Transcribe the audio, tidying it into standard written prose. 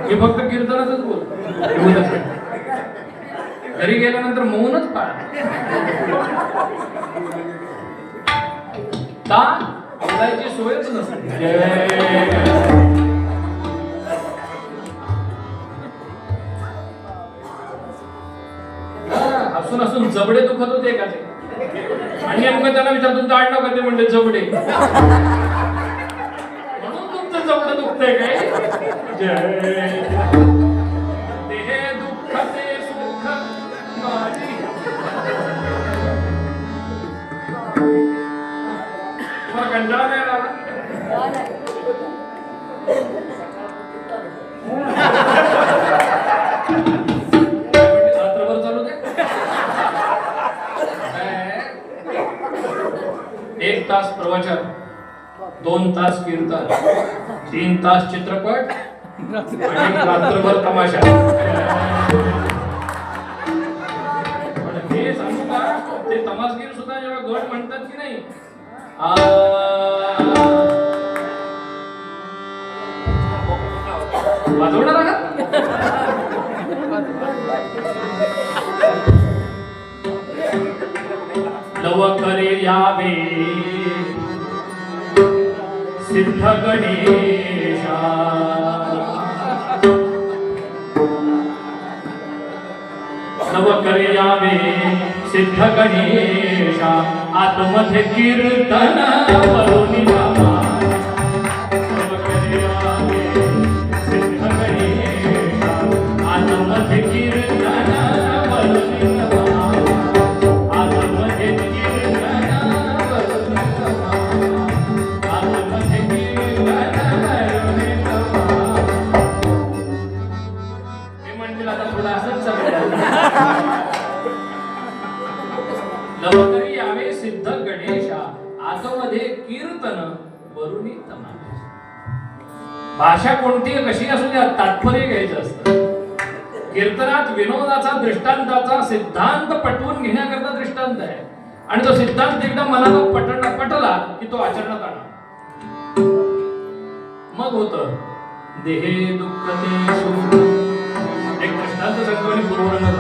मी फक्त कीर्तनातच बोलतो. घरी गेल्यानंतर मौनच पाळ. का बोलायची सोयच नसते. हसून हसून जबडे दुखत होते का ते? आणि नेमकं त्यांना विचारतो तुमचं आडनाव का? ते म्हणले जबडे. म्हणून तुमचं जबडं दुखतंय काय? देहे दुःखते सुख माझी. तुम्हाला कंटाळा नाही आला? रात्रभर चालू दे. 1 तास प्रवचन, 2 तास कीर्तन, 3 तास चित्रपट आणि रात्रभर तमाशा. हे सांगू का, ते तमासगीर सुद्धा जेव्हा गट म्हणतात की नाही, वाजवणार आहात? लवकर यावे सिद्ध गणेशा. लवकर यावे सिद्ध गणेशा. आतमध्ये कीर्तन वरून नामा. लवकर यावे सिद्ध गणेशा. आतमध्ये कीर्तन वरून नामा. आतमध्ये कीर्तन वरून नामा. आतमध्ये कीर्तन वरून नामा. हे म्हणतील आता पुढे असंच चालू. लवकर यावे सिद्ध गणेशा. आतमध्ये कीर्तन वरुणी तमाशा. भाषा कोणती कशी असू द्या, तात्पर्य घ्यायचं असतं. कीर्तनात विनोदाचा, दृष्टांताचा सिद्धांत पटवून घेण्याकरता दृष्टांत आहे. आणि तो सिद्धांत एकदा मनाला पटला की तो आचरणात आणा. मग होतं देहे दुःखते सुख. एक दृष्टांत सांगतो आणि पूर्वरंग